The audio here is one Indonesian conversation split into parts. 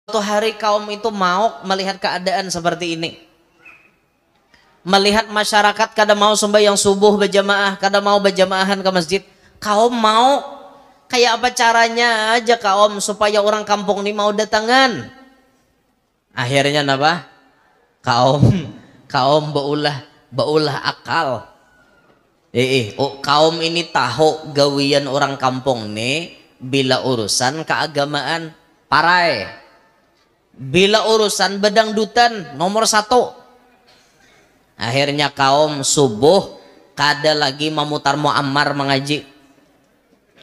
Suatu hari kaum itu mau melihat keadaan seperti ini. Melihat masyarakat kada mau sembahyang subuh berjamaah, kada mau berjamaahan ke masjid. Kaum mau, kayak apa caranya aja kaum supaya orang kampung ini mau datangan. Akhirnya apa? Kaum beulah akal. Kaum ini tahu gawian orang kampung nih bila urusan keagamaan parai. Bila urusan bedangdutan nomor satu. Akhirnya kaum subuh kada lagi memutar muammar mengaji,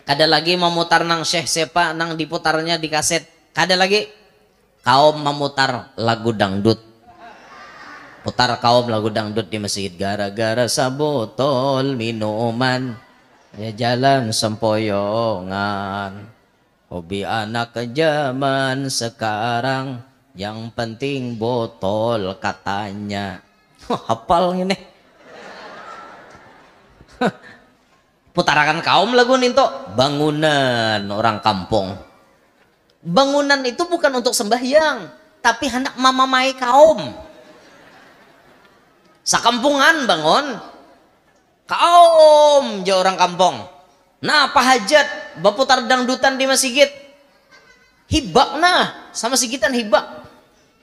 kada lagi memutar nang syekh sepa nang diputarnya di kaset, kada lagi. Kaum memutar lagu dangdut. Putar kaum lagu dangdut di masjid. Gara-gara sabotol minuman ya jalan sempoyongan. Hobi anak ke zaman sekarang, yang penting botol katanya. Hafal ini. Putarakan kaum lagu ninto. Bangunan orang kampung. Bangunan itu bukan untuk sembahyang, tapi hendak mamamai kaum. Sakampungan bangun. Kaum je orang kampung. Nah, apa hajat baputar dangdutan di masjid? Hibak nah, sama sigitan hibak.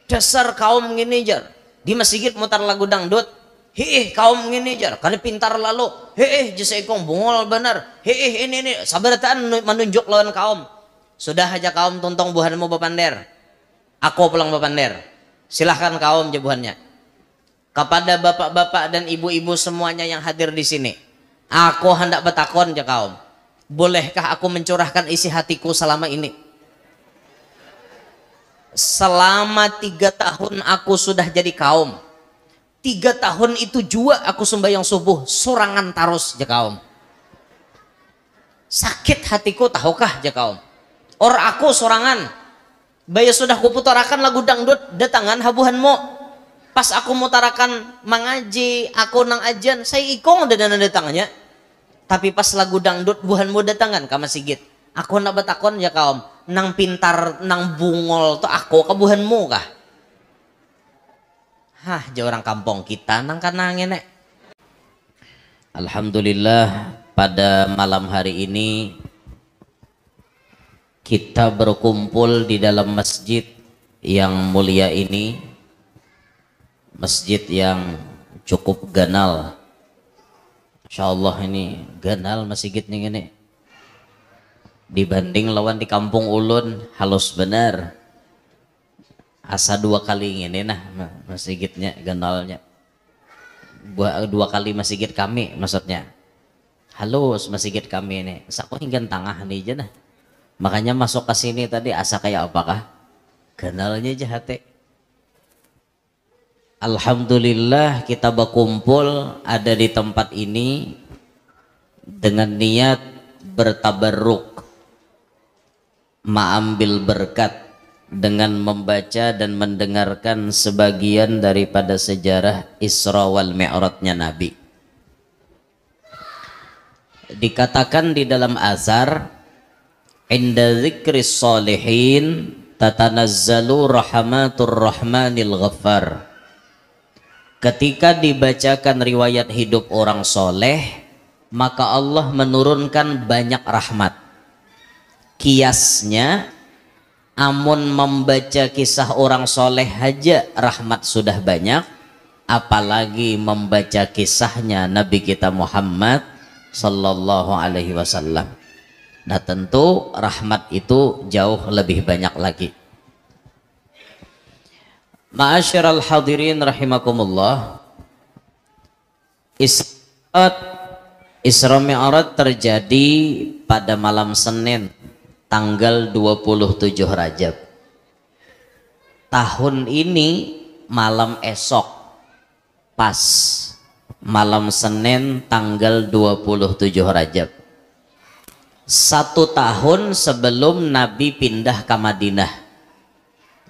Dasar kaum ngini jar. Di masjid mutar lagu dangdut. Kaum ngini jar. Kada pintar lalu. Jasa ikong bungol benar. Ini. Sabarataan menunjuk lawan kaum. Sudah aja kaum tuntong buhanmu bapander. Aku pulang bapander. Silahkan kaum jebuhannya. Kepada bapak-bapak dan ibu-ibu semuanya yang hadir di sini. Aku hendak betakon ya kaum. Bolehkah aku mencurahkan isi hatiku selama ini? Selama 3 tahun aku sudah jadi kaum. 3 tahun itu juga aku sembahyang subuh sorangan tarus ya kaum. Sakit hatiku tahukah ya kaum. Or aku sorangan. Baya sudah kuputarakan lagu dangdut datangan habuhanmu. Pas aku mutarakan mengaji, aku nang ajan, saya ikong dan datangnya. Tapi pas lagu dangdut buhanmu datangan ke masjid. Aku nak betakon ya kaum, nang pintar nang bungol tuh aku ke buhanmu kah? Je orang kampung kita nang kanang nek. Alhamdulillah pada malam hari ini kita berkumpul di dalam masjid yang mulia ini. Masjid yang cukup ganal. Insyaallah ini ganal masjidnya ini. Dibanding lawan di kampung ulun halus benar. Asa 2 kali ini nah masjidnya ganalnya. 2 kali masjid kami maksudnya. Halus masjid kami ini. Saku hingga tengah nih aja nah. Makanya masuk ke sini tadi asa kayak apakah? Ganalnya jahate. Alhamdulillah kita berkumpul ada di tempat ini dengan niat bertabarruk, mengambil berkat dengan membaca dan mendengarkan sebagian daripada sejarah Isra wal Mi'rajnya Nabi. Dikatakan di dalam azhar, inda dzikris sholihin tatanazzalu rahmatur rahmanil ghaffar. Ketika dibacakan riwayat hidup orang soleh, maka Allah menurunkan banyak rahmat. Kiasnya, amun membaca kisah orang soleh aja rahmat sudah banyak, apalagi membaca kisahnya Nabi kita Muhammad sallallahu alaihi wasallam. Nah tentu rahmat itu jauh lebih banyak lagi. Ma'asyiral hadirin rahimakumullah. Isra Mi'raj terjadi pada malam Senin tanggal 27 Rajab. Tahun ini malam esok pas malam Senin tanggal 27 Rajab. 1 tahun sebelum Nabi pindah ke Madinah.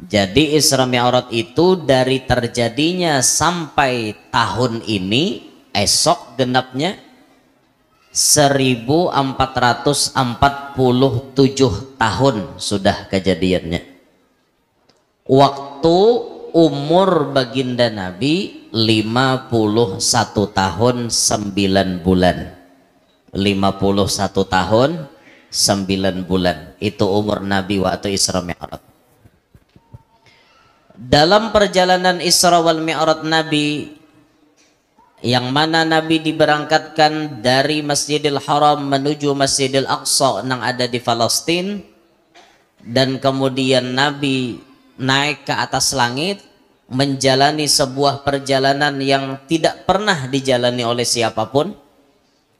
Jadi Isra Mi'raj itu dari terjadinya sampai tahun ini esok genapnya 1447 tahun sudah kejadiannya. waktu umur baginda Nabi 51 tahun 9 bulan. 51 tahun 9 bulan itu umur Nabi waktu Isra Mi'raj. Dalam perjalanan Isra wal Mi'raj Nabi, yang mana Nabi diberangkatkan dari Masjidil Haram menuju Masjidil Aqsa yang ada di Palestina, dan kemudian Nabi naik ke atas langit menjalani sebuah perjalanan yang tidak pernah dijalani oleh siapapun,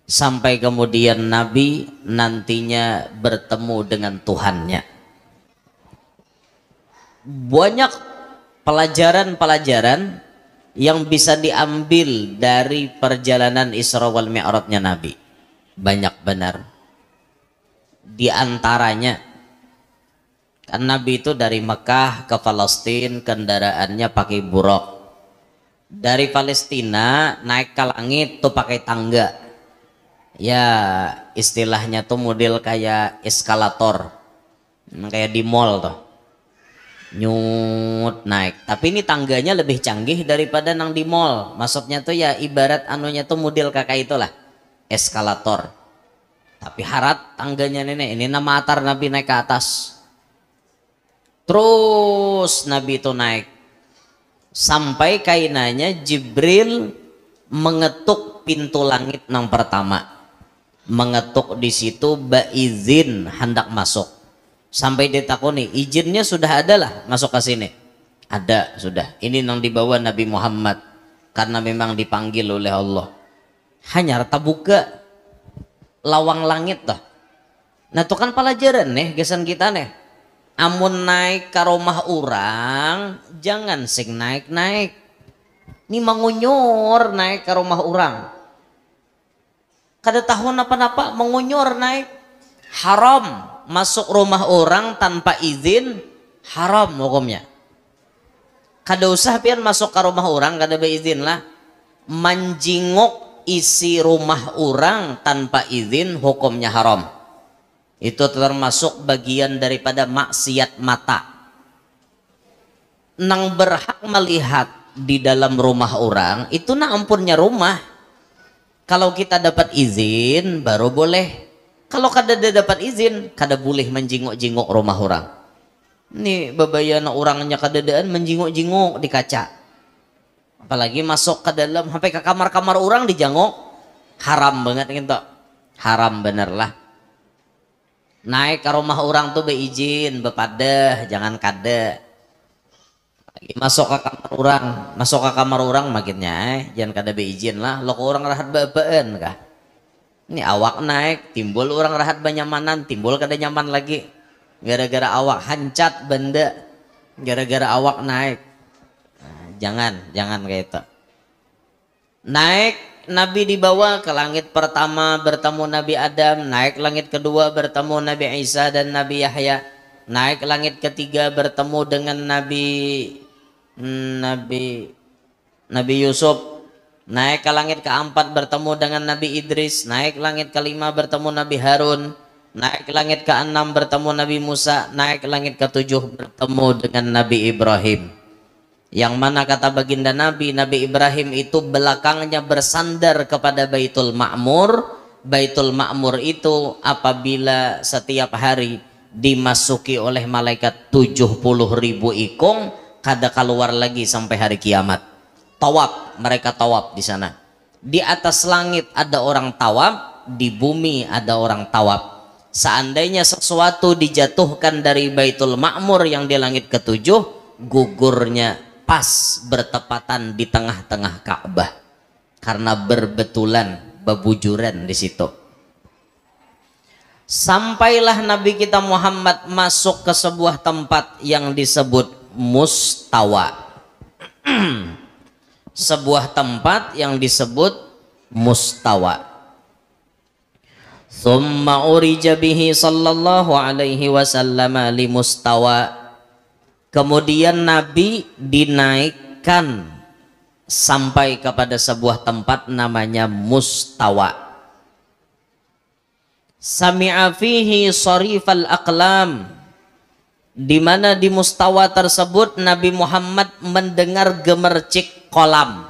sampai kemudian Nabi nantinya bertemu dengan Tuhannya. Banyak pelajaran-pelajaran yang bisa diambil dari perjalanan Isra wal Mi'rajnya Nabi. Banyak benar. Di antaranya, kan Nabi itu dari Mekah ke Palestina kendaraannya pakai buruk. Dari Palestina naik ke langit tuh pakai tangga. Ya istilahnya tuh model kayak eskalator, kayak di mall tuh, nyut naik. Tapi ini tangganya lebih canggih daripada nang di mall. Maksudnya tuh ya ibarat anunya tuh model kakak itulah, eskalator. Tapi harat tangganya ini nama atar Nabi naik ke atas. Terus Nabi itu naik sampai kainanya Jibril mengetuk pintu langit nang pertama. Mengetuk di situ izin hendak masuk. Sampai ditakoni, izinnya sudah ada lah masuk ke sini. Ada sudah. Ini yang dibawa Nabi Muhammad karena memang dipanggil oleh Allah. Hanya rata buka lawang langit dah. Nah itu kan pelajaran nih gesan kita nih. Amun naik ke rumah orang jangan sing naik-naik. Ini mengunyur naik ke rumah orang. Kada tahu napa-napa mengunyur naik, haram. Masuk rumah orang tanpa izin haram hukumnya. Kada usah pian masuk ke rumah orang kada beizin lah. Menjinguk isi rumah orang tanpa izin hukumnya haram. Itu termasuk bagian daripada maksiat mata. Nang berhak melihat di dalam rumah orang itu na ampunnya rumah. Kalau kita dapat izin baru boleh. Kalau kada dapat izin kada boleh menjinguk-jinguk rumah orang. Ini bebayana orangnya kadadaan menjinguk-jinguk di kaca. Apalagi masuk ke dalam sampai ke kamar-kamar orang dijanguk, haram banget gitu. Haram bener lah. Naik ke rumah orang tuh beizin, bepadah, jangan kada. Masuk ke kamar orang makinnya jangan kada beizin lah. Lo ke orang rahat babaan kah? Ini awak naik, timbul orang rahat banyamanan, timbul kada nyaman lagi. Gara-gara awak hancat benda, gara-gara awak naik. Nah, jangan kayak itu. Naik, Nabi dibawa ke langit pertama bertemu Nabi Adam, naik langit kedua bertemu Nabi Isa dan Nabi Yahya, naik langit ketiga bertemu dengan Nabi Yusuf, naik ke langit keempat bertemu dengan Nabi Idris, naik langit kelima bertemu Nabi Harun, naik ke langit keenam bertemu Nabi Musa, naik ke langit ketujuh bertemu dengan Nabi Ibrahim. Yang mana kata baginda Nabi Ibrahim itu belakangnya bersandar kepada Baitul Ma'mur. Baitul Ma'mur itu apabila setiap hari dimasuki oleh malaikat 70.000 ikung, kada keluar lagi sampai hari kiamat. Tawaf, mereka tawaf di sana. Di atas langit ada orang tawaf, di bumi ada orang tawaf. Seandainya sesuatu dijatuhkan dari Baitul Ma'mur yang di langit ketujuh, gugurnya pas bertepatan di tengah-tengah Ka'bah karena berbetulan bebujuran di situ. Sampailah Nabi kita Muhammad masuk ke sebuah tempat yang disebut Mustawa. Sebuah tempat yang disebut Mustawa. Thumma urija bihi sallallahu alaihi wasallam li Mustawa. Kemudian Nabi dinaikkan sampai kepada sebuah tempat namanya Mustawa. Sami'a fihi sarifal aqlam. di mana di mustawa tersebut Nabi Muhammad mendengar gemercik kolam.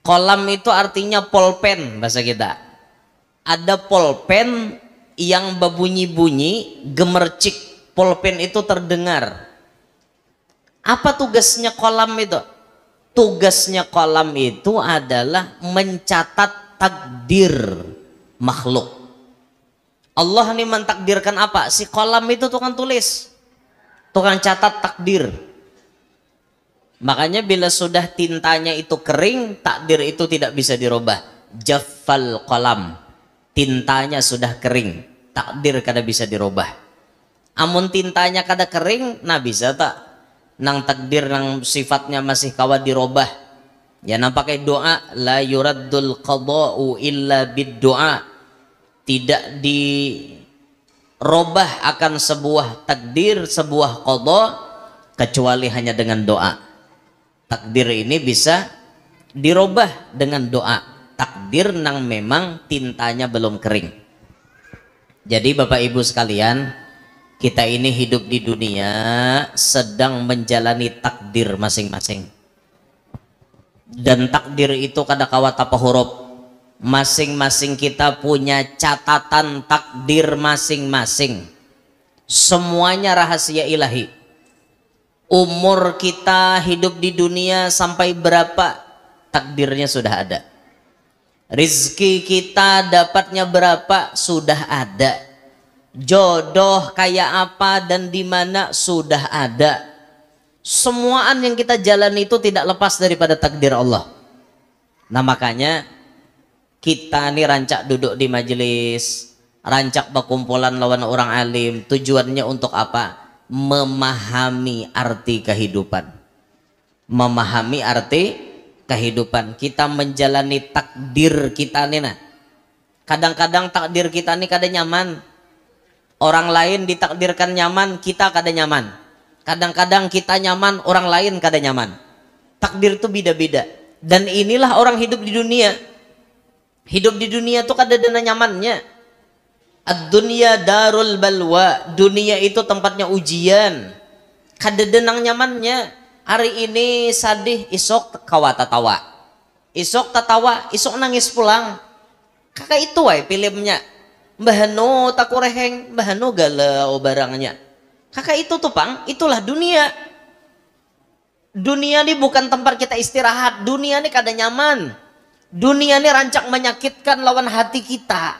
Kolam itu artinya polpen bahasa kita. Ada polpen yang berbunyi-bunyi, gemercik polpen itu terdengar. Apa tugasnya kolam itu? Tugasnya kolam itu adalah mencatat takdir makhluk. Allah ini mentakdirkan apa? Si kolam itu tukang tulis, tukang catat takdir. Makanya bila sudah tintanya itu kering, takdir itu tidak bisa dirubah. Jaffal kolam, tintanya sudah kering, takdir kada bisa dirubah. Amun tintanya kada kering, nah bisa tak? Nang takdir nang sifatnya masih kawa dirubah. Ya nang pakai doa, la yuraddul qada'u illa bid doa. Tidak dirubah akan sebuah takdir, sebuah qada kecuali hanya dengan doa. Takdir ini bisa dirubah dengan doa. Takdir nang memang tintanya belum kering. Jadi Bapak Ibu sekalian, kita ini hidup di dunia sedang menjalani takdir masing-masing. Dan takdir itu kada kawa tapa huruf. Masing-masing kita punya catatan takdir masing-masing. Semuanya rahasia ilahi. Umur kita hidup di dunia sampai berapa, takdirnya sudah ada. Rizki kita dapatnya berapa, sudah ada. Jodoh kayak apa dan di mana sudah ada. Semuaan yang kita jalani itu tidak lepas daripada takdir Allah. Nah makanya kita nih rancak duduk di majelis, rancak berkumpulan lawan orang alim, tujuannya untuk apa? Memahami arti kehidupan. Memahami arti kehidupan. Kita menjalani takdir kita nih nah. Kadang-kadang takdir kita nih kada nyaman. Orang lain ditakdirkan nyaman, kita kada nyaman. Kadang-kadang kita nyaman, orang lain kada nyaman. Takdir itu beda-beda. Dan inilah orang hidup di dunia. Hidup di dunia itu kada ada nyamannya. Ad-dunya darul balwa. Dunia itu tempatnya ujian. Kada ada nyamannya. Hari ini sadih, isok kawa tatawa. Isok tatawa, isok nangis pulang. Kakak itu wae filmnya. Mbahano takureheng, mbahano galau barangnya. Kakak itu tuh pang, itulah dunia. Dunia ini bukan tempat kita istirahat. Dunia ini kada nyaman. Dunia ini rancak menyakitkan lawan hati kita.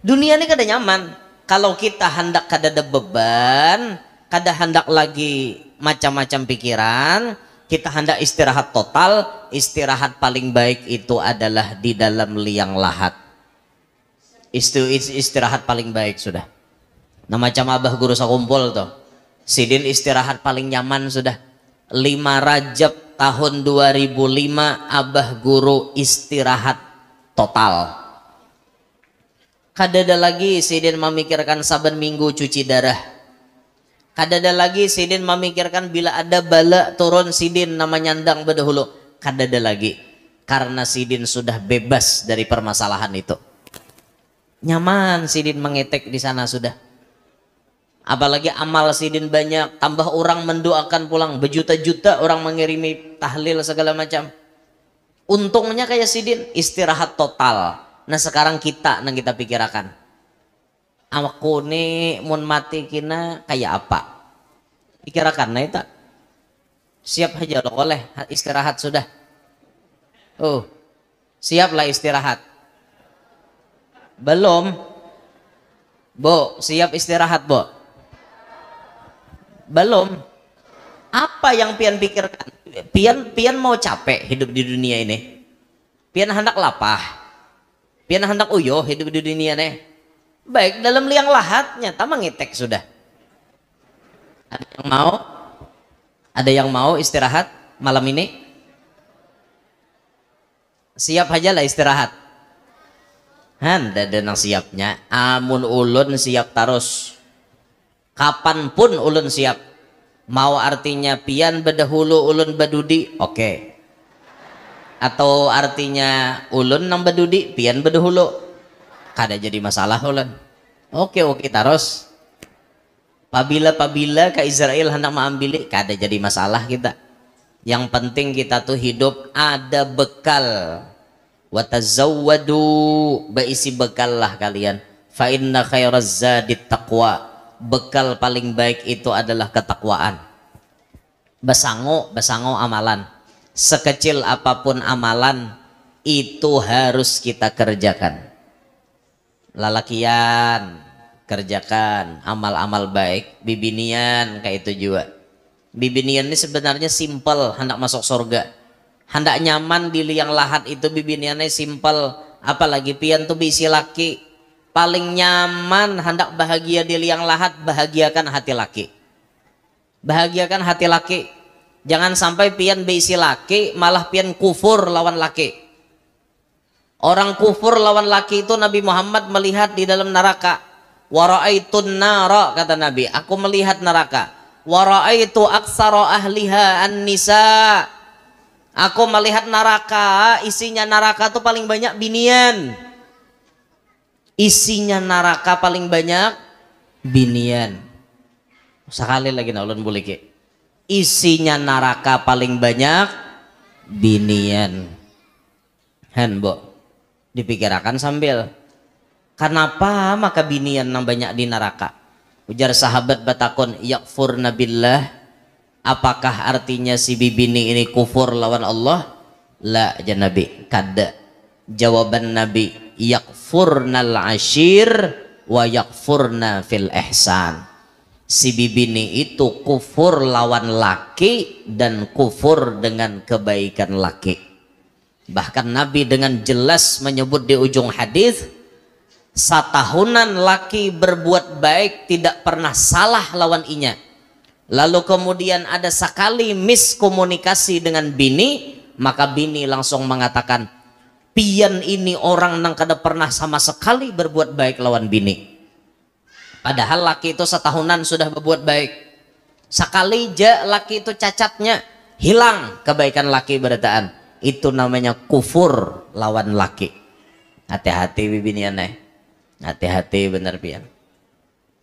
Dunia ini kada nyaman. Kalau kita hendak kada ada beban, kada hendak lagi macam-macam pikiran, kita hendak istirahat total. Istirahat paling baik itu adalah di dalam liang lahat. Istirahat paling baik sudah. Nah macam abah guru sakumpul tuh, sidin istirahat paling nyaman sudah. 5 Rajab tahun 2005 abah guru istirahat total. Kadada lagi sidin memikirkan saben minggu cuci darah. Kadada lagi sidin memikirkan bila ada bala turun sidin nama nyandang bedahulu. Kadada lagi karena sidin sudah bebas dari permasalahan itu. Nyaman sidin mengetek di sana sudah. Apalagi amal sidin banyak, tambah orang mendoakan pulang berjuta-juta orang mengirimi tahlil segala macam. Untungnya kayak sidin istirahat total. Nah sekarang kita nang kita pikirkan, aku nih mun mati kina kayak apa? Pikirkan nah itu. Siap aja loh oleh istirahat sudah. Oh, siaplah istirahat. Belum, Bo, siap istirahat, Bo? Belum. Apa yang pian pikirkan? Pian mau capek hidup di dunia ini. Pian hendak lapah. Pian hendak uyo hidup di dunia ini. Baik dalam liang lahat nyata mengitek sudah. Ada yang mau? Ada yang mau istirahat malam ini? Siap aja lah istirahat. Handa dan siapnya. Amun ulun siap terus. Kapanpun ulun siap. Mau artinya pian bedahulu ulun badudi, oke. Atau artinya ulun nang badudi pian bedahulu, kada jadi masalah ulun. Oke terus. Pabila ke Israel hendak mengambil, kada jadi masalah kita. Yang penting kita tuh hidup ada bekal. Watazawwadu, berisi bekal lah kalian. Fa inna khairaz zadit taqwa. Bekal paling baik itu adalah ketakwaan. Basango amalan. Sekecil apapun amalan itu harus kita kerjakan. Lalakian kerjakan amal-amal baik, bibinian kayak itu juga. Bibinian ini sebenarnya simpel, hendak masuk surga, hendak nyaman di liang lahat itu bibiniannya simpel. Apalagi pian tuh bisi laki, paling nyaman hendak bahagia di liang lahat, bahagiakan hati laki. Bahagiakan hati laki. Jangan sampai pian bisi laki malah pian kufur lawan laki. Orang kufur lawan laki itu Nabi Muhammad melihat di dalam neraka. Wara'aitun nara, kata Nabi, aku melihat neraka. Wara'aitu aksara ahliha an-nisa. Aku melihat neraka, isinya neraka itu paling banyak binian. Isinya neraka paling banyak binian. Sekali lagi na ulun boleh ke. Isinya neraka paling banyak binian. Hanbo. Dipikirkan sambil, kenapa maka binian yang banyak di neraka? Ujar sahabat batakon, yakfurna billah, apakah artinya si bibini ini kufur lawan Allah? La, ya Nabi, kada. Jawaban Nabi, yakfurnal ashir wa yakfurna fil ihsan. Si bibini itu kufur lawan laki dan kufur dengan kebaikan laki. Bahkan Nabi dengan jelas menyebut di ujung hadis, satahunan laki berbuat baik tidak pernah salah lawan inya. Lalu kemudian ada sekali miskomunikasi dengan bini, maka bini langsung mengatakan, pian ini orang nang kada pernah sama sekali berbuat baik lawan bini. Padahal laki itu setahunan sudah berbuat baik. Sekali je laki itu cacatnya, hilang kebaikan laki berataan. Itu namanya kufur lawan laki. Hati-hati bibinian nih. Hati-hati bener pian.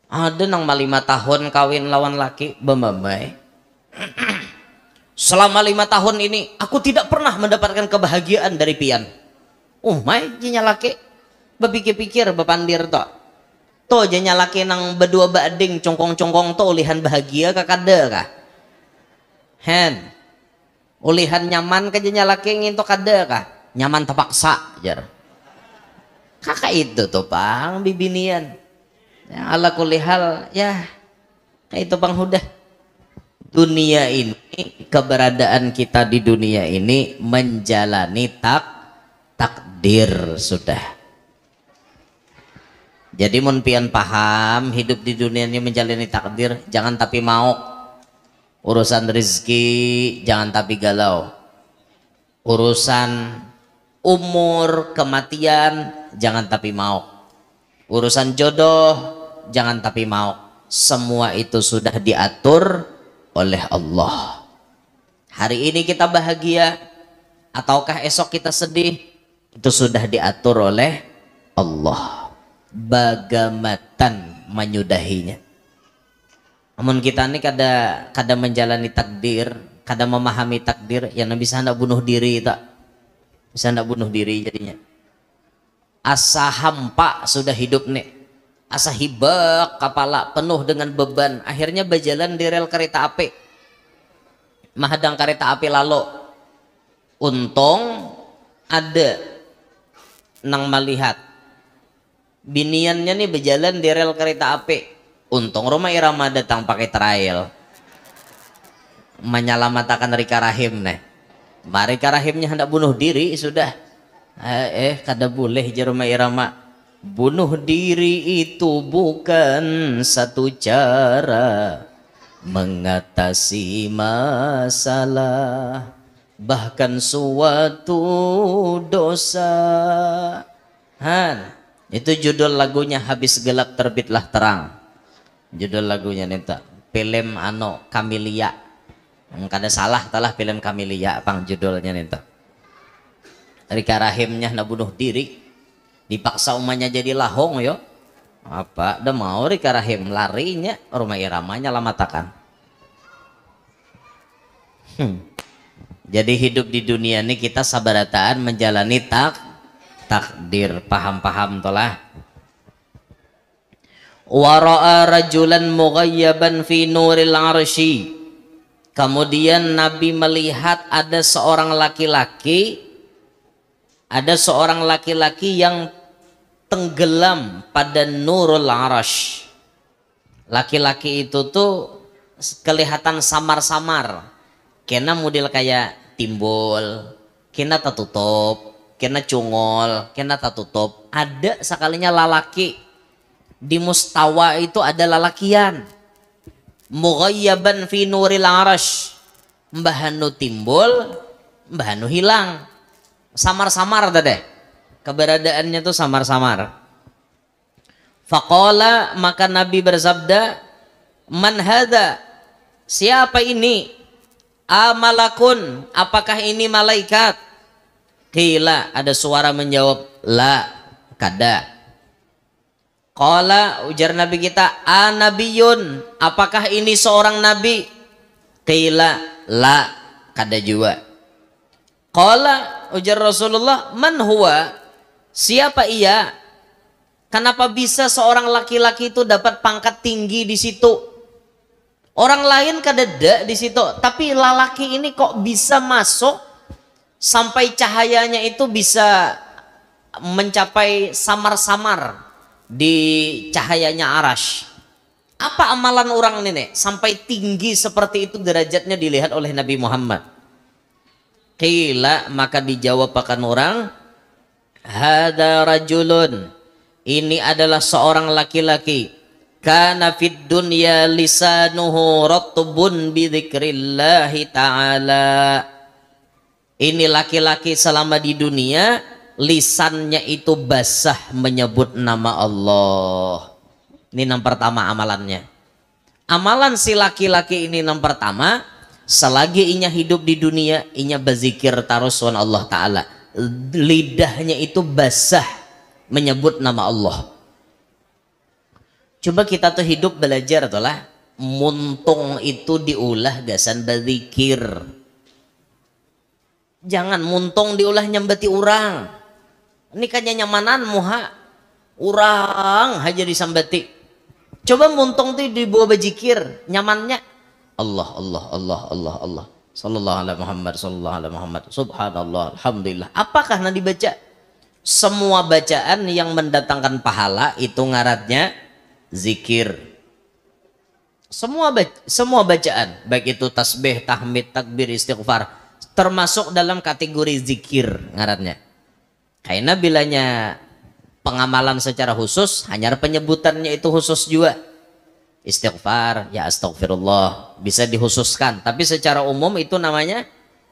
Ada nang 5 tahun kawin lawan laki bembamai. Selama 5 tahun ini aku tidak pernah mendapatkan kebahagiaan dari pian. Mai jinya laki berpikir-pikir bepandir to. To jinya laki nang berdua bading congkong-congkong to ulihan bahagia kakada kah? Hen. Ulihan nyaman kajanya laki nginto kada kah? Nyaman terpaksa jar. Kakak itu tuh pang bibinian. Ya, ala kulihal ya kayak itu pang hudah. Dunia ini, keberadaan kita di dunia ini menjalani takdir sudah. Jadi mun pian paham hidup di dunia ini menjalani takdir, jangan tapi mau. Urusan rezeki jangan tapi galau. Urusan umur, kematian jangan tapi mau. Urusan jodoh jangan tapi mau. Semua itu sudah diatur oleh Allah. Hari ini kita bahagia ataukah esok kita sedih, itu sudah diatur oleh Allah. Bagamatan menyudahinya. Namun kita ini kada menjalani takdir, kada memahami takdir, yang bisa hendak bunuh diri tak, bisa hendak bunuh diri jadinya. Asa hampa sudah hidup nih, asa hibak kepala penuh dengan beban, akhirnya berjalan di rel kereta api, mahadang kereta api lalu. Untung ada nang melihat biniannya nih berjalan di rel kereta api. Untung Roma Irama datang pakai trail menyelamatkan Rika Rahim nih. Rika Rahimnya hendak bunuh diri sudah. Kada boleh je Roma Irama. Bunuh diri itu bukan satu cara mengatasi masalah, bahkan suatu dosa. Itu judul lagunya Habis Gelap Terbitlah Terang. Judul lagunya neta film Kamilia. Kada salah telah film Kamilia pang judulnya neta. Rika Rahimnya nak bunuh diri, dipaksa umanya jadi lahong yo. Apa udah mau rikarahim larinya rumah iramanya lamatakan. Jadi hidup di dunia ini kita sabarataan menjalani takdir, paham-paham tolah. Wa ra'a rajulan mughayyaban fi nuril arsy. Kemudian Nabi melihat ada seorang laki-laki yang tenggelam pada nurul arash. Laki-laki itu tuh kelihatan samar-samar, kena model kayak timbul, kena tertutup, kena cungol, kena tertutup. Ada sekalinya lalaki di mustawa itu, ada lalakian mughayyaban fi nuril arash, mbahanu timbul, mbahanu hilang, samar-samar deh. Keberadaannya tuh samar-samar. Faqala, maka Nabi bersabda, man hadza, siapa ini? Amalakun, apakah ini malaikat? Qila, ada suara menjawab, la, kada. Qala, ujar Nabi kita, anabiyun, apakah ini seorang nabi? Qila, la, kada juga. Qala, ujar Rasulullah, man huwa, siapa ia? Kenapa bisa seorang laki-laki itu dapat pangkat tinggi di situ? Orang lain kadeda di situ, tapi lelaki ini kok bisa masuk sampai cahayanya itu bisa mencapai samar-samar di cahayanya arash. Apa amalan orang ini nih sampai tinggi seperti itu derajatnya dilihat oleh Nabi Muhammad? Qila, maka dijawab akan orang, hada rajulun, ini adalah seorang laki-laki, kana fid dunya lisanuhu ratbun bi dzikrillahi ta'ala. Ini laki-laki selama di dunia lisannya itu basah menyebut nama Allah. Ini yang pertama amalannya. Amalan si laki-laki ini yang pertama, selagi inya hidup di dunia inya berzikir tarusun Allah Ta'ala, lidahnya itu basah menyebut nama Allah. Coba kita tuh hidup belajar tuh lah, muntung itu diulah gasan berzikir. Jangan muntung diulah nyambati orang. Ini kan nyamanan muha orang aja disambati. Coba muntung tuh dibawa berzikir, nyamannya Allah Allah Allah Allah Allah sallallahu alaihi Muhammad sallallahu alaihi Muhammad subhanallah alhamdulillah. Apakah nanti baca? Semua bacaan yang mendatangkan pahala itu ngaratnya zikir. Semua bacaan, baik itu tasbih, tahmid, takbir, istighfar, termasuk dalam kategori zikir ngaratnya. Karena bilanya pengamalan secara khusus, hanya penyebutannya itu khusus juga. Istighfar, ya astagfirullah, bisa dikhususkan. Tapi secara umum itu namanya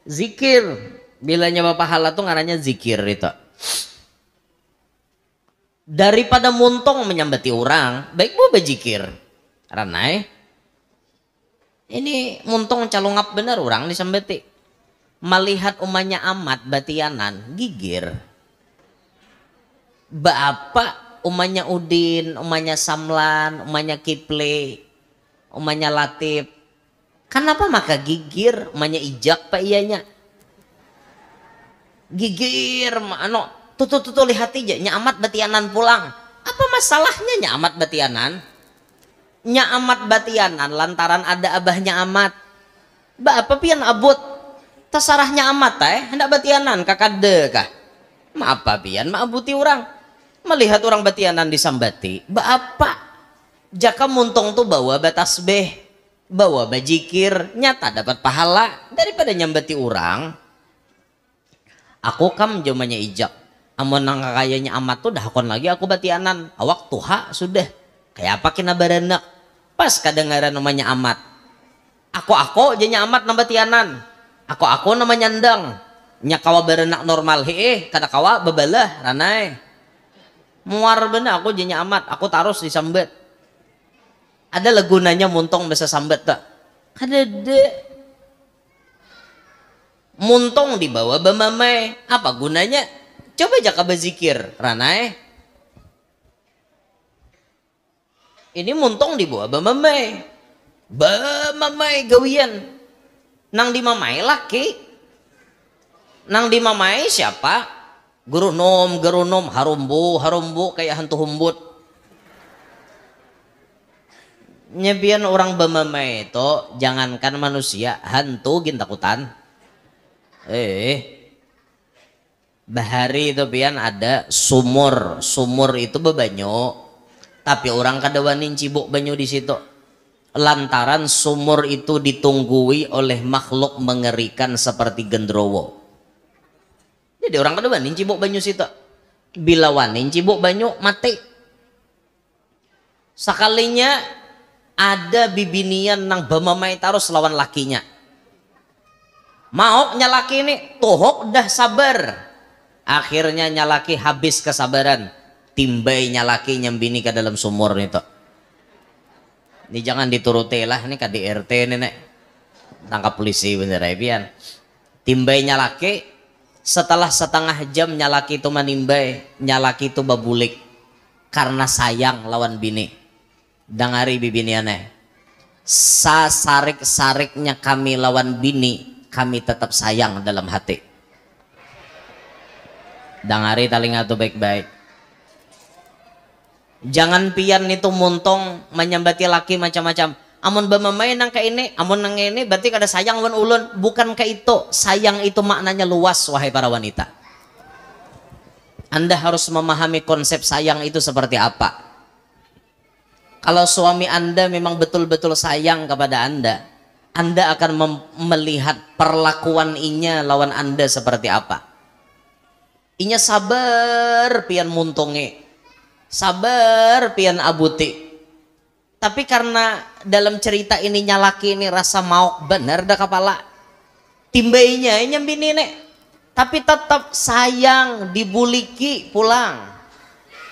zikir. Bilanya pahala tuh ngarannya zikir itu. Daripada muntung menyambati orang, baik bu berzikir. Karena ini muntung calungap bener orang disambati. Melihat umanya amat batianan, gigir. Bapak umanya Udin, umanya Samlan, umanya Kiple, umanya Latif. Kenapa maka gigir? Umanya Ijak pak iyanya. Gigir, tuh lihat aja, nyamat batianan pulang. Apa masalahnya nyamat batianan? Nyamat batianan lantaran ada abahnya amat. Apa pian abut? Tasarahnya amat hendak batianan kakade kah? Ma apa pian ma abuti orang? Melihat orang batianan disambati, apa? Jaka muntung tuh bawa batasbeh, bawa bajikir, nyata dapat pahala daripada nyambati orang. Aku kam jamanya Ijak, amun nang kayaknya amat tuh dah kon lagi aku batianan, awak tuha sudah. Kayak apa kena baranak? Pas kadengaran namanya amat. Aku janya amat nang batianan. Aku namanya nyandang. Nya kawa baranak normal kada kawa bebalah ranai. Muar bener aku jenya amat, aku tarus disambet. Ada lagunanya muntung bisa sambet tak? Ada deh. Muntung dibawa bamamai, apa gunanya? Coba jaka berzikir, ranai. Ini muntong di buah bamamay. Bamamay gawian. Nang di mamay laki. Nang di mamay siapa? Gerunom harumbu kayak hantu humbut. Nyebian orang bamamay itu jangankan manusia, hantu gin takutan. Bahari itu pian ada sumur itu bebanyu, tapi orang kadawanin cibuk banyu di situ. Lantaran sumur itu ditunggui oleh makhluk mengerikan seperti gendrowo. Jadi orang kadawanin cibuk banyu situ. Bila wanin cibuk banyu mati. Sekalinya ada bibinian nang bamamay tarus lawan lakinya. Mau nyalaki ini tuhok dah sabar. Akhirnya nyalaki habis kesabaran. Timbai nyalaki nyambini ke dalam sumur itu. Ini jangan dituruti lah, ini KDRT ini nek. Tangkap polisi bener pian. Timbai nyalaki, setelah setengah jam nyalaki itu manimbai, nyalaki itu babulik karena sayang lawan bini. Dangari bibiniannya. Sarik-sariknya kami lawan bini, kami tetap sayang dalam hati. Dangari talinga tu baik-baik. Jangan pian itu muntong menyambati laki macam-macam. Amun bamamay nang ka ini, amun nang ini berarti kada sayang wan ulun. Bukan ka itu. Sayang itu maknanya luas wahai para wanita. Anda harus memahami konsep sayang itu seperti apa. Kalau suami Anda memang betul-betul sayang kepada Anda akan melihat perlakuan inya lawan Anda seperti apa. Inya sabar pian muntonge. Sabar pian abuti. Tapi karena dalam cerita ini nyalaki ini rasa mauk bener dah kepala. Timbainya nyambini nek. Tapi tetap sayang dibuliki pulang.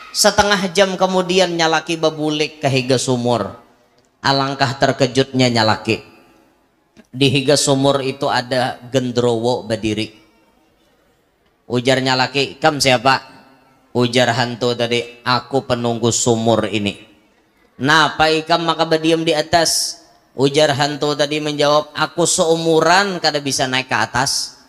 Setengah jam kemudian nyalaki babulik ke higa sumur. Alangkah terkejutnya nyalaki. Di higa sumur itu ada gendrowo berdiri. Ujar nyalaki, "Kam siapa?" Ujar hantu tadi, "Aku penunggu sumur ini." "Napa ikam maka berdiam di atas?" Ujar hantu tadi menjawab, "Aku seumuran kada bisa naik ke atas.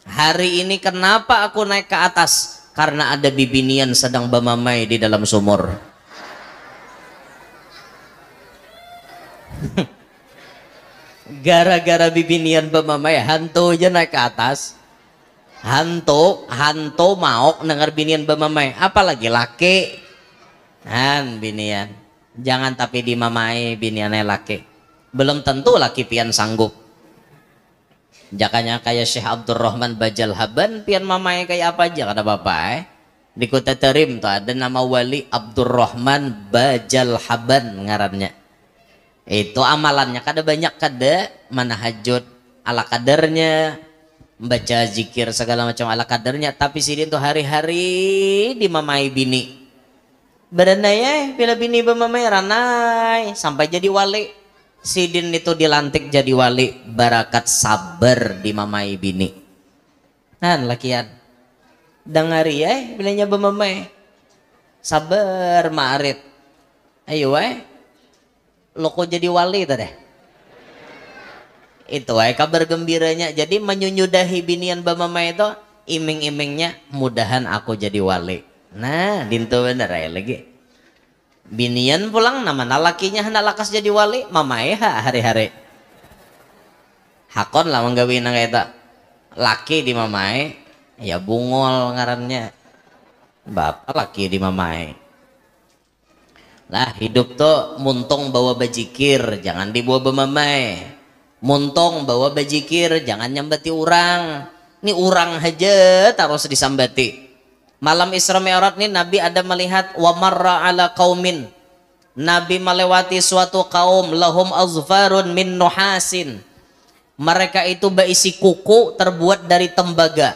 Hari ini kenapa aku naik ke atas? Karena ada bibinian sedang bamamay di dalam sumur." Gara-gara bibinian bamamay, hantu aja naik ke atas. Hantu mau dengar binian bamamay, apalagi laki. Binian. Jangan tapi dimamai biniannya laki. Belum tentu laki pian sanggup. Jakanya kayak Syekh Abdurrahman Bajal Haban pian mamai kayak apa aja kata bapak di Kota Terim tuh ada nama wali Abdurrahman Bajal Haban ngarannya. Itu amalannya kada banyak, kada manahajud ala kadarnya, baca zikir segala macam ala kadarnya, tapi sidin tuh hari-hari dimamai bini. Badandaya bila bini bamamai ranai sampai jadi wali. Sidin itu dilantik jadi wali barakat sabar di mamai bini. Lakian dangari bilanya bamamai sabar maarit. Ayo lo kok jadi wali tadi. Itu kabar gembiranya. Jadi menyunyudahi binian bamamai itu iming-imingnya mudahan aku jadi wali. Nah dintu bener lagi. Binian pulang nama lakinya hendak lakas jadi wali, mamai hari-hari. Hakon lah menggawin nang eta. Laki di mamai, ya bungol ngarannya. Bapak laki di mamai. Lah hidup tuh muntong bawa bajikir, jangan dibawa bamamai. Muntong bawa bajikir, jangan nyambati orang. Ini orang aja terus disambati. Malam Isra Mi'raj nih Nabi ada melihat wa marra ala qaumin. Nabi melewati suatu kaum lahum azfarun min nuhasin. Mereka itu berisi kuku terbuat dari tembaga.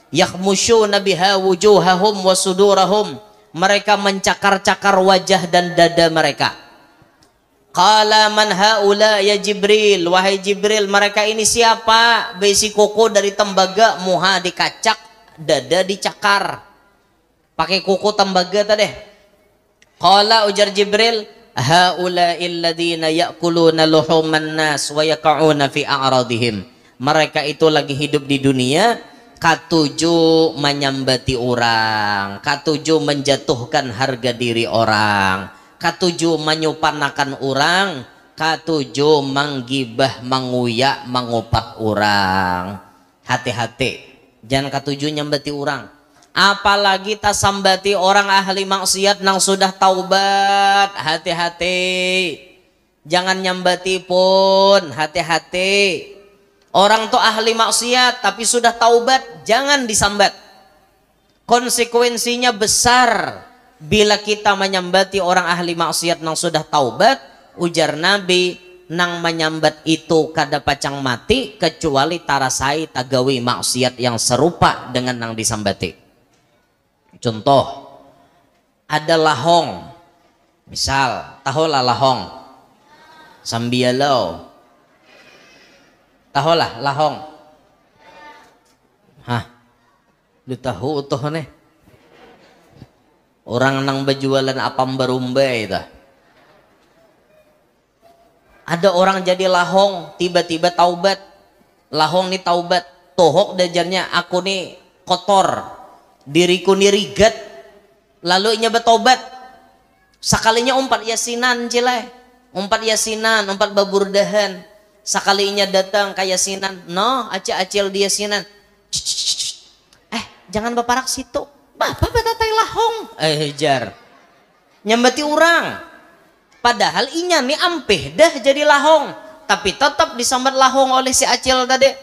Yakhmusyuna biha wujuhahum wa sudurahum. Mereka mencakar-cakar wajah dan dada mereka. Qala man haula ya Jibril, wahai Jibril, mereka ini siapa? Berisi kuku dari tembaga, muha dikacak, dada dicakar. Pakai kuku tembaga tadi. Qala ujar Jibril, haula'il ladzina ya'kuluna luhuman nas wa yaqa'una fi a'radihim. Mereka itu lagi hidup di dunia, katuju menyambati orang, katuju menjatuhkan harga diri orang, katuju menyupanakan orang, katuju menggibah, menguyak, mengupat orang. Hati-hati, jangan katuju nyambati orang. Apalagi tasambati orang ahli maksiat nang sudah taubat. Hati-hati, jangan nyambati pun. Hati-hati, orang tuh ahli maksiat tapi sudah taubat, jangan disambat. Konsekuensinya besar bila kita menyambati orang ahli maksiat nang sudah taubat. Ujar Nabi, nang menyambat itu kada pacang mati kecuali tarasai tagawi maksiat yang serupa dengan nang disambati. Contoh, ada lahong, misal tahulah lahong, sambialau, tahulah lahong. Hah, lu tahu utuh nih? Orang nang berjualan apam berumba itu. Ada orang jadi lahong, tiba-tiba taubat. Lahong nih taubat, tohok dajarnya, aku nih kotor, diriku nih rigat. Lalu inya bertobat. Sakalinya umpat yasinan cilai, umpat yasinan, umpat baburdahan. Sakalinya datang ke yasinan, no, acil di yasinan. Jangan baparak situ, bapak batatai lahong. Jar, nyambati orang. Padahal inya nih ampeh dah jadi lahong, tapi tetap disambat lahong oleh si acil tadi.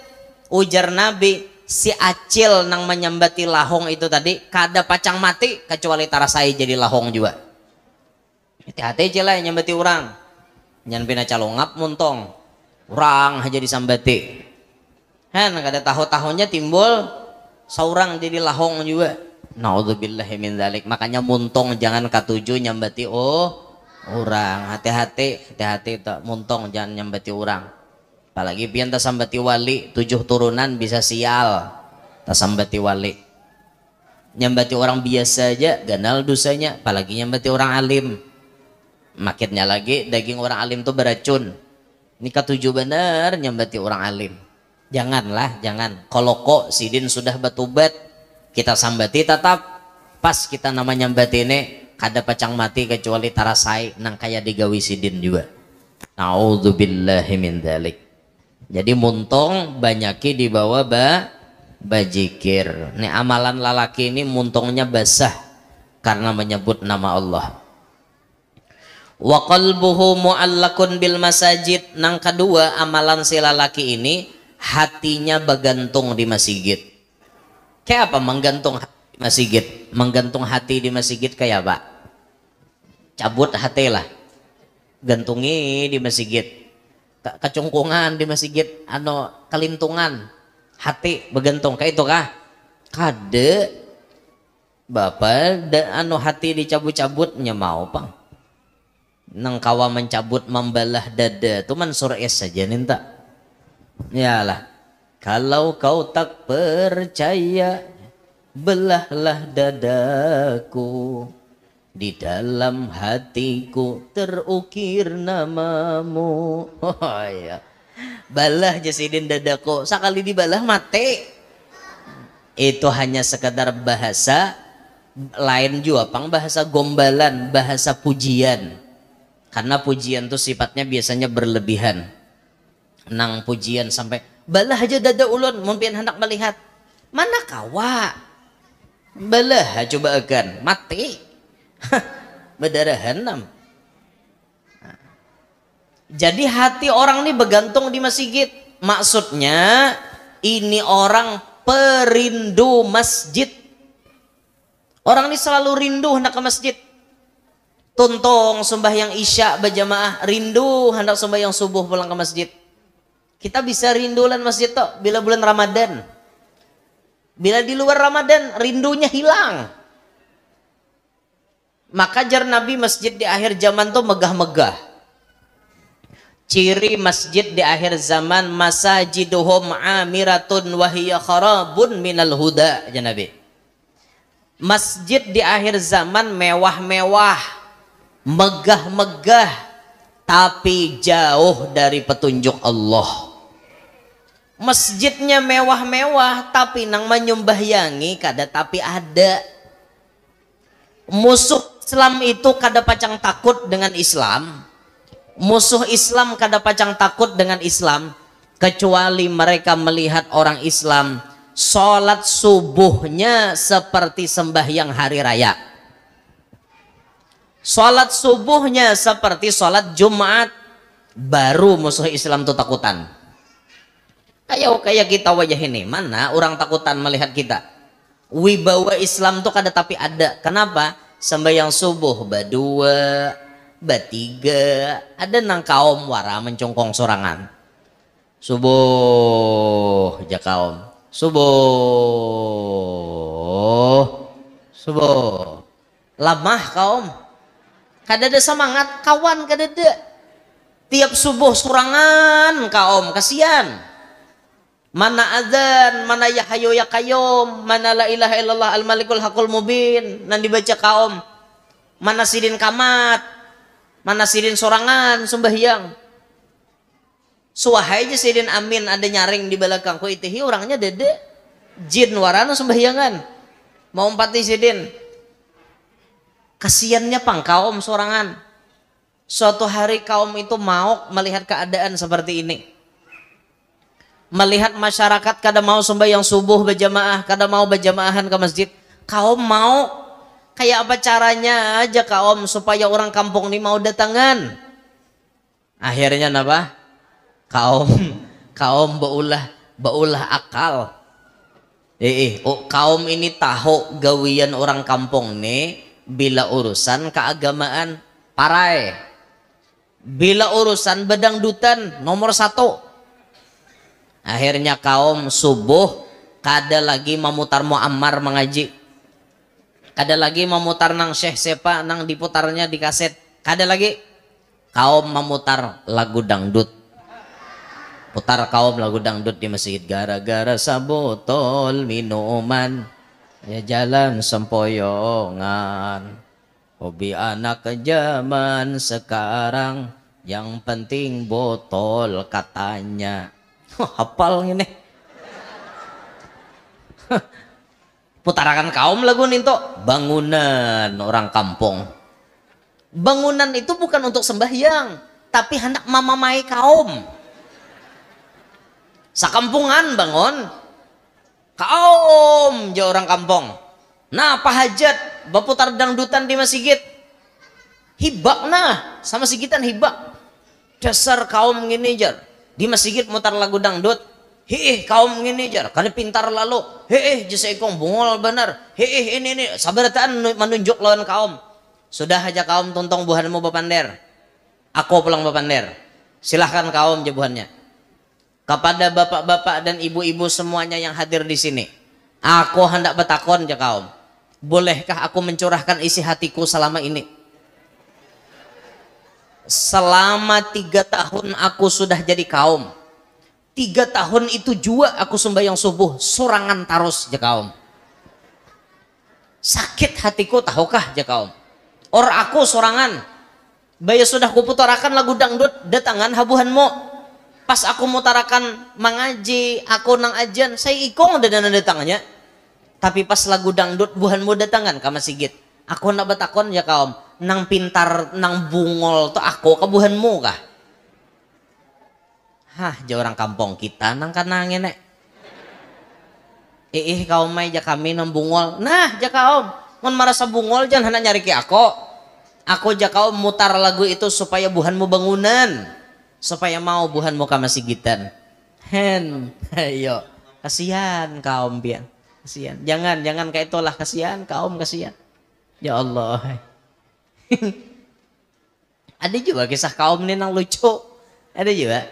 Ujar Nabi, si acil nang menyambati lahong itu tadi kada pacang mati kecuali tarasai jadi lahong juga. Hati-hati cilai nyambati orang, nyan pina calongap muntong orang aja disambati. Kan kada tahu-tahunya timbul seorang jadi lahong juga. Naudzubillahi min dzalik. Makanya muntong jangan katuju nyambati orang. Hati-hati tak muntong jangan nyambati orang. Apalagi pian tasambati wali 7 turunan bisa sial. Tasambati wali. Nyambati orang biasa aja ganal dosanya, apalagi nyambati orang alim. Makinnya lagi daging orang alim tuh beracun. Ini katuju bener nyambati orang alim. Janganlah, jangan. Kalau kok sidin sudah bertobat, kita sambati tetap pas kita namanya nyambati ini kada pacang mati kecuali tarasai nang kaya digawi sidin juga. Naudzubillahi min dzalik. Jadi muntong banyaki dibawa bajikir. Ini amalan lalaki ini muntongnya basah karena menyebut nama Allah. Wa qalbuhu mu'allakun bil masajid. Nang kedua amalan si lalaki ini hatinya bergantung di masjid. Kayak apa menggantung hati di masjid? Menggantung hati di masjid kayak apa? Cabut hati lah, gantungi di masjid, kecungkungan di masjid, kelintungan hati bergantung kayak itu kah? Kade bapak hati dicabut-cabutnya mau pang nang kawa mencabut membalah dada tuh mansur es saja ninta. Yalah, kalau kau tak percaya belahlah dadaku, di dalam hatiku terukir namamu. Oh ya, balah jasidin dadaku, sekali dibalah mati. Itu hanya sekedar bahasa lain juga pang, bahasa gombalan, bahasa pujian. Karena pujian tuh sifatnya biasanya berlebihan. Nang pujian sampai balah aja dada ulun, mungkin hendak melihat mana kawa balah coba akan mati. Berdarahan nam. Jadi hati orang ini bergantung di masjid. Maksudnya ini orang perindu masjid. Orang ini selalu rindu hendak ke masjid. Tuntong sembahyang isya berjamaah, rindu hendak sembahyang subuh pulang ke masjid. Kita bisa rindulan masjid toh bila bulan Ramadan. Bila di luar Ramadan rindunya hilang. Maka jar Nabi masjid di akhir zaman tuh megah-megah. Ciri masjid di akhir zaman, masajiduhum amiratun wahiya kharabun minal huda, aja Nabi. Masjid di akhir zaman mewah-mewah, megah-megah tapi jauh dari petunjuk Allah. Masjidnya mewah-mewah tapi nang menyembahyangi kada tapi ada. Musuh Islam itu kada pacang takut dengan Islam. Musuh Islam kada pacang takut dengan Islam kecuali mereka melihat orang Islam sholat subuhnya seperti sembahyang hari raya. Sholat subuhnya seperti sholat Jumat, baru musuh Islam itu takutan. Kayak kita wajah ini, mana orang takutan melihat kita. Wibawa Islam tuh kada tapi ada. Kenapa? Sembahyang subuh badua, batiga, ada nang kaum wara mencongkong sorangan. Subuh ja kaum. Subuh. Lamah kaum. Kada ada semangat kawan, kada ada. Tiap subuh sorangan kaum, kasihan. Mana adzan, mana ya hayo ya qayyum, mana la ilaha illallah al malikul hakul mubin, nan dibaca kaum. Mana sidin kamat, mana sidin sorangan sembahyang. Suahai aja sidin amin ada nyaring di belakang ku itihi orangnya dede. Jin warana sembahyangan. Mau empati sidin. Kasiannya pang kaum sorangan. Suatu hari kaum itu mau melihat keadaan seperti ini. Melihat masyarakat kada mau sembahyang subuh berjamaah, kada mau berjamaahan ke masjid. Kaum mau kayak apa caranya aja kaum supaya orang kampung ini mau datangan. Akhirnya apa? Kaum baulah akal. Kaum ini tahu gawian orang kampung nih bila urusan keagamaan parai. Bila urusan bedangdutan nomor 1. Akhirnya kaum subuh kada lagi memutar muammar mengaji, kada lagi memutar nang syekh sepa nang diputarnya di kaset, kada lagi. Kaum memutar lagu dangdut. Putar kaum lagu dangdut di masjid. Gara-gara sabotol minuman ya jalan sempoyongan. Hobi anak ke zaman sekarang yang penting botol katanya. Hafal ini. Putarakan kaum lagu ninto. Bangunan orang kampung. Bangunan itu bukan untuk sembahyang, tapi hendak mamamai kaum. Sakampungan bangun. Kaum ja orang kampung. Nah, pahajat baputar dangdutan di masjid. Hibak nah, sama sigitan hibak. Dasar kaum ngini jar. Di masjid mutar lagu dangdut. Kaum ngini jar, kada pintar lalu. Jasa ikong bungol benar. Ini sabarataan menunjuk lawan kaum. Sudah aja kaum tuntong buhanmu bapander. Aku pulang bapander. Silahkan kaum jabuhannya. Kepada bapak-bapak dan ibu-ibu semuanya yang hadir di sini, aku hendak bertakon ja kaum. Bolehkah aku mencurahkan isi hatiku selama ini? Selama 3 tahun aku sudah jadi kaum. 3 tahun itu juga aku sembahyang subuh sorangan tarus ja kaum. Sakit hatiku tahukah ja kaum. Or aku sorangan. Baya sudah kuputarakan lagu dangdut datangan habuhanmu. Pas aku mutarakan mengaji, aku nang ajan, saya ikong dan datangannya. Tapi pas lagu dangdut buhanmu datangan ke masjid. Aku nak betakon ya kaum, nang pintar nang bungol tuh aku kebuhanmu kah? Hah, jauh orang kampung kita nang kanangin nek. Kaum may ja kami nang bungol. Nah, ja kaum, mun marasa bungol jangan hendak nyari ki aku. Aku ja kaum mutar lagu itu supaya buhanmu bangunan, supaya mau buhanmu ke masjidan. Ayo, kasihan kaum pian. Kasihan. Jangan kayak itulah, kasihan kaum, kasihan. Ya Allah. Ada juga kisah kaum ini yang lucu. Ada juga.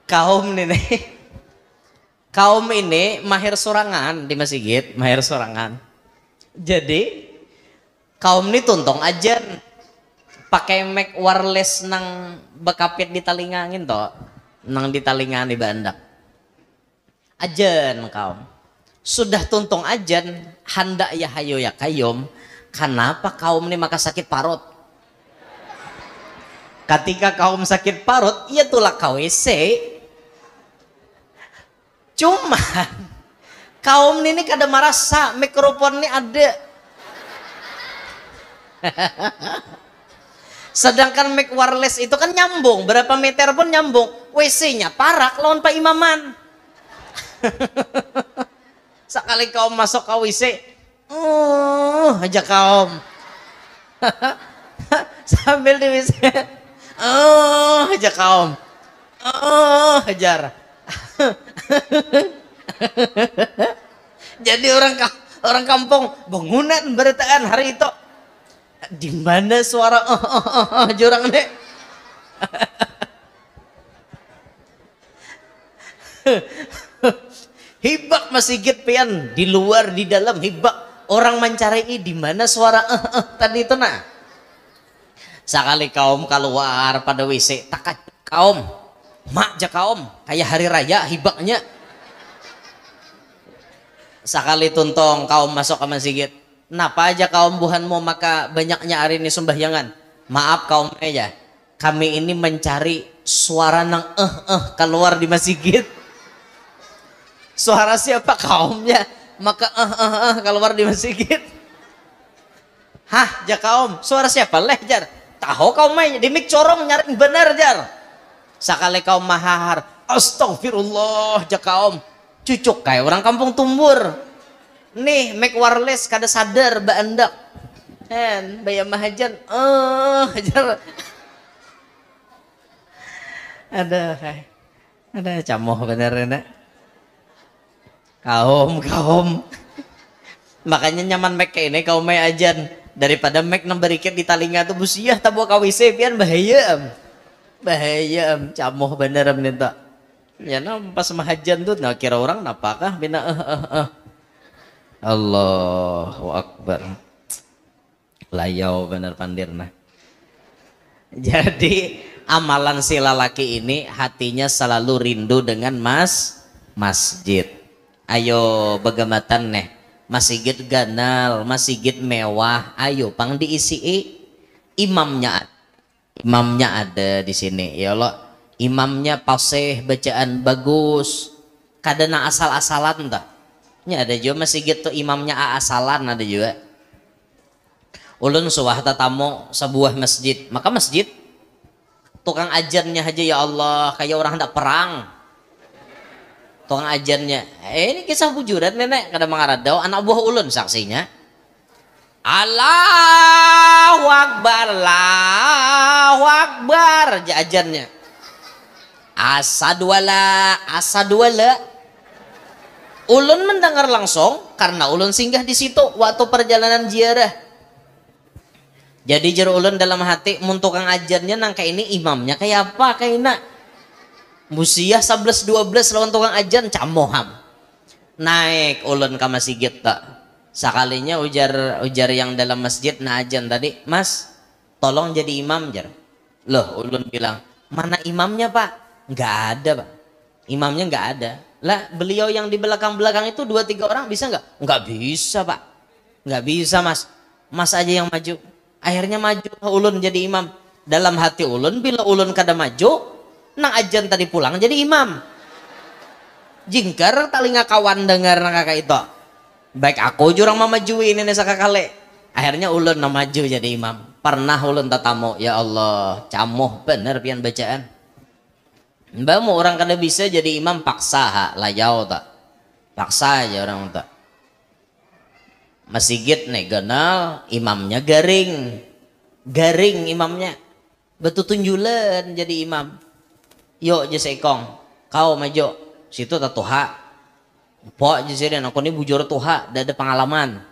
Kaum ini mahir sorangan di masjid, mahir sorangan. Jadi kaum ini tuntong ajan pakai mic wireless nang bekapit di talingangin toh, nang di talingan di bandak. Ajan kaum. Sudah tuntung ajan, hendak ya hayo ya kayom. Kenapa kaum ini maka sakit parut? Ketika kaum sakit parut, ia tulak KWC. Cuma kaum ini kada merasa mikrofon ini ada. Sedangkan mic wireless itu kan nyambung, berapa meter pun nyambung. WC-nya parak lawan Pak Imaman. Sekali kaum masuk ke WC, aja kaum. Sambil di WC, aja kaum. Hajar. Jadi orang kampung bangunan beritaan hari itu. Di mana suara jurang deh? Hibak masjid pian di luar di dalam hibak orang mencari di mana suara tadi itu nah. Sekali kaum keluar pada WC takat kaum mak ja kaum kayak hari raya hibaknya. Sekali tuntong kaum masuk ke masjid. Napa aja kaum buhanmu maka banyaknya hari ini sembahyangan. Maaf kaum aja. Kami ini mencari suara nang keluar di masjid. Suara siapa kaumnya? Maka keluar di masjid. Hah, ja kaum. Suara siapa leh jar? Tahu kaum main di mik corong nyaring bener jar. Sakali kaum mahar. Astagfirullah ja kaum. Cucuk kayak orang kampung tumbur. Nih mic wireless kada sadar baandak. Hen, bayam mahajan. Jar. Ada camoh bener nak. Kaum makanya nyaman make ini kaum may ajan daripada make nemberikit di talinga tuh busiah tabu KWC pian bahaya camoh bener minta ya nah pas mahajan tuh nah kira orang napakah bina Allahu Akbar layau bener pandirna. Jadi amalan si lalaki ini hatinya selalu rindu dengan masjid. Ayo begamatan nih masjid ganal, masjid mewah, ayo pang diisi imamnya ada di sini ya Allah, imamnya paseh bacaan bagus, kadana asal-asalan dah. Nya ada juga masjid tuh imamnya asalan ada juga. Ulun suah tatamu sebuah masjid, maka masjid tukang ajannya aja ya Allah kayak orang hendak perang. Tukang ajannya ini kisah bujuran nenek kada mangaradau anak buah ulun saksinya. Allahu Akbar ajannya asadu wala ulun mendengar langsung karena ulun singgah di situ waktu perjalanan ziarah. Jadi jero ulun dalam hati mun tukang ajannya nangka ini imamnya kayak apa kayak nak musiah 11-12 lawan tukang ajan camoham. Naik ulun ke masjid tak. Sekalinya ujar yang dalam masjid na ajan tadi, "Mas, tolong jadi imam jar." Loh, ulun bilang, "Mana imamnya, Pak?" "Enggak ada, Pak. Imamnya enggak ada." "Lah, beliau yang di belakang-belakang itu 2-3 orang bisa enggak?" "Enggak bisa, Pak. Enggak bisa, Mas. Mas aja yang maju." Akhirnya maju ulun jadi imam. Dalam hati ulun bila ulun kada maju, nang ajan tadi pulang jadi imam. Jingkar talinga kawan dengar nang kakak itu. Baik aku jurang mamajuin ini sakakale. Akhirnya ulun na maju jadi imam. Pernah ulun tatamu, ya Allah, camoh bener pian bacaan. Mbak mau orang kada bisa jadi imam paksa layau tak. Paksa aja orang tak. Masjid nih ganal, imamnya garing imamnya. Betul tunjulan jadi imam. Yuk jasa ikong, kau maju situ tak tuha. Pok jasa dan aku ini bujur tuha, dah ada pengalaman.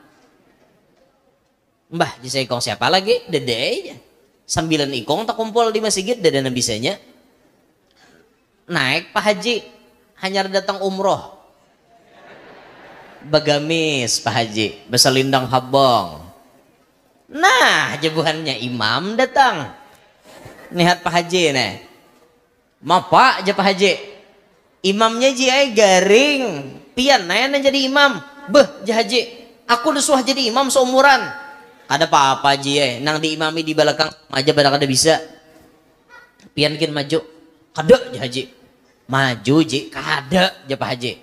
Mbah jasa ikong siapa lagi? Dede aja. 9 ikong tak kumpul di masjid, dada bisanya. Naik Pak Haji, hanya datang umroh. Bagamis Pak Haji, beselindang habong. Nah jebuhannya imam datang. Lihat Pak Haji nih. Mapak aja Pak Haji. Imamnya ji garing, pian naya jadi imam. Beh haji, aku udah jadi imam seumuran. Kada apa-apa ji nang diimami di belakang aja pada kada bisa. Pian kin maju. Kada haji. Maju ji kada aja Pak Haji.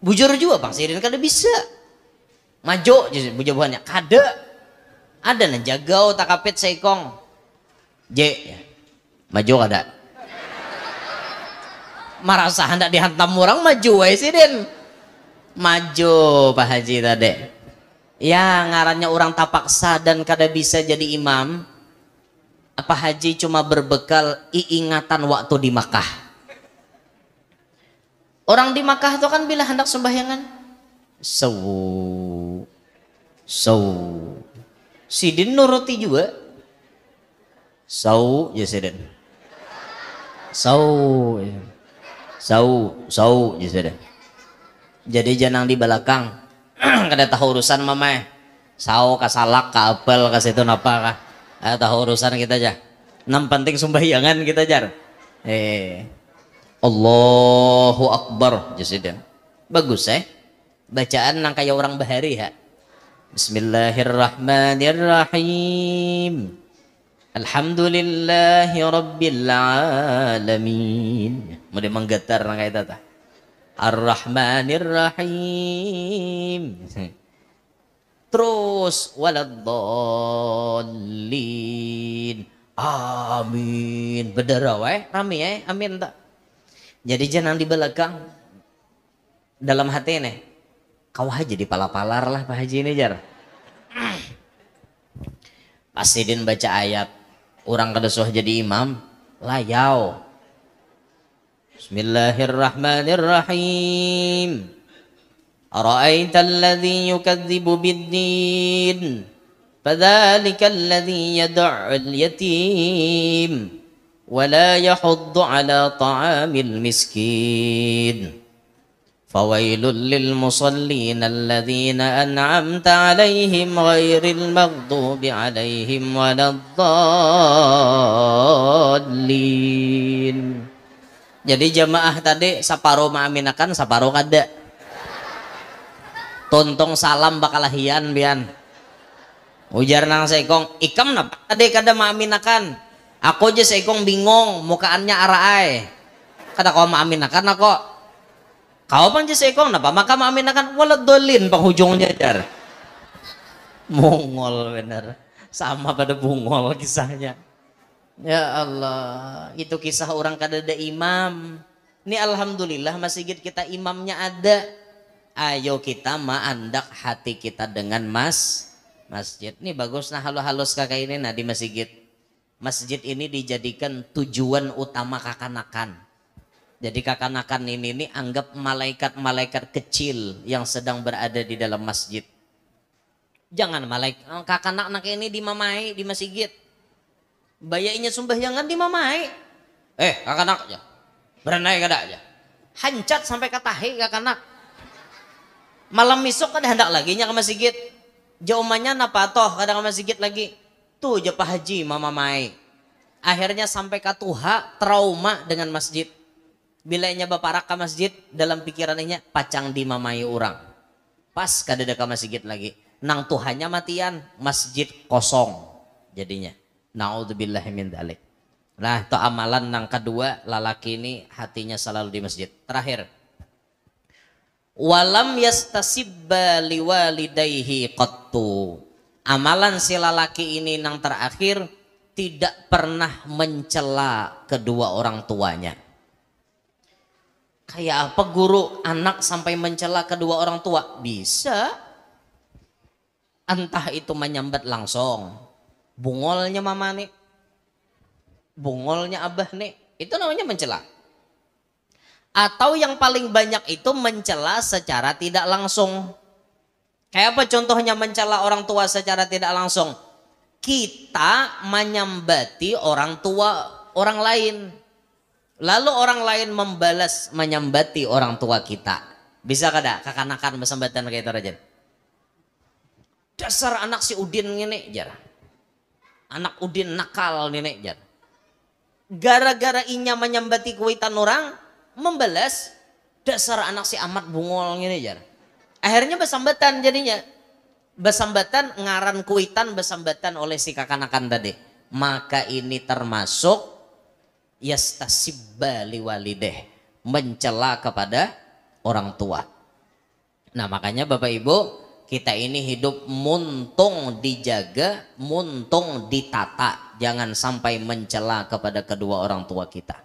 Bujur juga Bang Sirin kada bisa. Maju ji bujabuhannya kada. Ada nang jagau takapit seikong. J maju kada. Merasa hendak dihantam orang maju sih Den. Maju Pak Haji tadi. Ya ngarannya orang tapaksa dan kada bisa jadi imam. Pak Haji cuma berbekal ingatan waktu di Makkah. Orang di Makkah itu kan bila hendak sembahyangan Sidin nuruti juga. Ya Sidin. Ya. Jadi janang di belakang kada tahu urusan mama. Kasalak ka apel ka situ napa ka. Tahu urusan kita aja. Nam penting sembahyangan kita jar. Allahu Akbar jasida. Bagus bacaan nang kayak orang bahari ya. Bismillahirrahmanirrahim. Alhamdulillahi rabbil alamin. Mode manggetar nang kayak tata. Ar-Rahmanir-Rahim. Terus waladdallin. Amin. Bedara rame amin tak. Jadi jangan di belakang dalam hati nih. Kau haji di pala-palar lah Pak Haji ini jar. Pasidin baca ayat. Orang kada suah jadi imam, layau. Bismillahirrahmanirrahim. Ara'aital ladzi yukadzibu bid-din. Fadzalikal ladzi yad'ul yatim wa la yahuddu 'ala ta'amil miskin. Fawailul lil musallin alladzina an'amta 'alaihim ghairil maghdubi 'alaihim waladdallin. Jadi jamaah tadi saparo maaminakan saparo kada. Tontong salam bakalahian bian. Ujar nang seikong ikam napa tadi kada maaminakan. Aku aja seikong bingung mukaannya araai. Kada kau maaminakan aku. Kau pang jasa ekong napa maka maaminakan waladdallin penghujungnya jar. Mongol bener. Sama pada bungol kisahnya. Ya Allah, itu kisah orang kadada imam. Ini alhamdulillah masjid kita imamnya ada. Ayo kita maandak hati kita dengan masjid. Ini bagus nah halus kakak ini nah di masjid. Masjid ini dijadikan tujuan utama kakanakan. Jadi kakanakan ini anggap malaikat-malaikat kecil yang sedang berada di dalam masjid. Jangan kakanak-nak ini dimamai di masjid. Bayainya sumbahyangan dimamai. Kakanak aja. Berenai kada aja. Hancat sampai katahi kakanak. Malam misuk kada hendak lagi nya ke masjid. Jaumannya napa toh kada ke masjid lagi. Tuh aja Pak Haji mamamai. Akhirnya sampai katuha trauma dengan masjid. Bilanya baparak ke masjid dalam pikirannya pacang dimamai orang. Pas kadada ke masjid lagi. Nang Tuhannya matian, masjid kosong jadinya. Naudzubillahi min dzalik. Nah, itu amalan nang kedua lalaki ini hatinya selalu di masjid. Terakhir. Walam yastasibba liwalidayhi qattu. Amalan si lalaki ini nang terakhir tidak pernah mencela kedua orang tuanya. Kayak apa guru anak sampai mencela kedua orang tua? Bisa. Entah itu menyambat langsung. Bungolnya mama nih. Bungolnya abah nih. Itu namanya mencela. Atau yang paling banyak itu mencela secara tidak langsung. Kayak apa contohnya mencela orang tua secara tidak langsung? Kita menyambati orang tua orang lain. Lalu orang lain membalas menyambati orang tua kita. Bisa kada kakanakan bersambatan kayak itu aja. Dasar anak si Udin ini jar. Anak Udin nakal ini jar. Gara-gara inya menyambati kuitan orang membalas. dasar anak si amat bungol gini jar. Akhirnya besambatan jadinya. Besambatan ngaran kuitan besambatan oleh si kakanakan tadi. Maka ini termasuk yastasibba liwalideh, mencela kepada orang tua. Nah makanya Bapak Ibu, kita ini hidup muntung dijaga, muntung ditata. Jangan sampai mencela kepada kedua orang tua kita.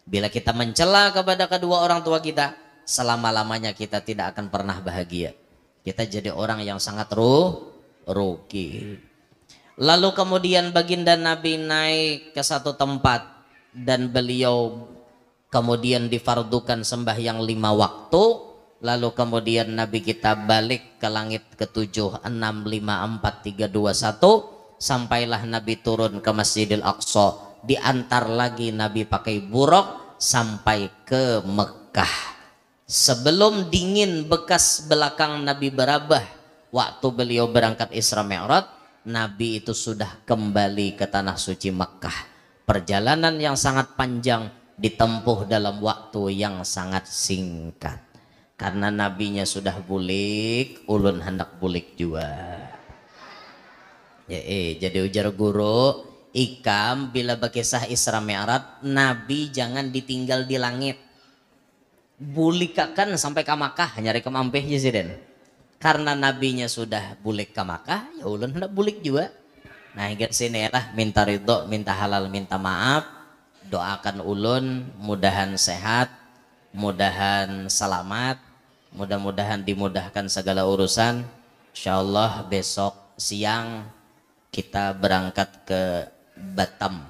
Bila kita mencela kepada kedua orang tua kita, selama-lamanya kita tidak akan pernah bahagia. Kita jadi orang yang sangat rugi. Lalu kemudian baginda Nabi naik ke satu tempat dan beliau kemudian difardukan sembahyang 5 waktu. Lalu kemudian Nabi kita balik ke langit ke-7, 6, 5, 4, 3, 2, 1. Sampailah Nabi turun ke Masjidil Aqsa. Diantar lagi Nabi pakai buruk sampai ke Mekah. Sebelum dingin bekas belakang Nabi berabah, waktu beliau berangkat Isra Mi'raj, Nabi itu sudah kembali ke tanah suci Mekah. Perjalanan yang sangat panjang ditempuh dalam waktu yang sangat singkat. Karena nabinya sudah bulik, ulun hendak bulik juga. Ya jadi ujar guru, ikam bila berkisah Isra Mi'raj, Nabi jangan ditinggal di langit. Bulikakan sampai ke Makkah, nyari ke Mampeh Jesiden. Karena nabinya sudah bulik ke Makkah, ya ulun hendak bulik juga. Nah ingat sini lah, minta ridho, minta halal, minta maaf. Doakan ulun, mudahan sehat, mudahan selamat. Mudah-mudahan dimudahkan segala urusan. Insyaallah besok siang kita berangkat ke Batam.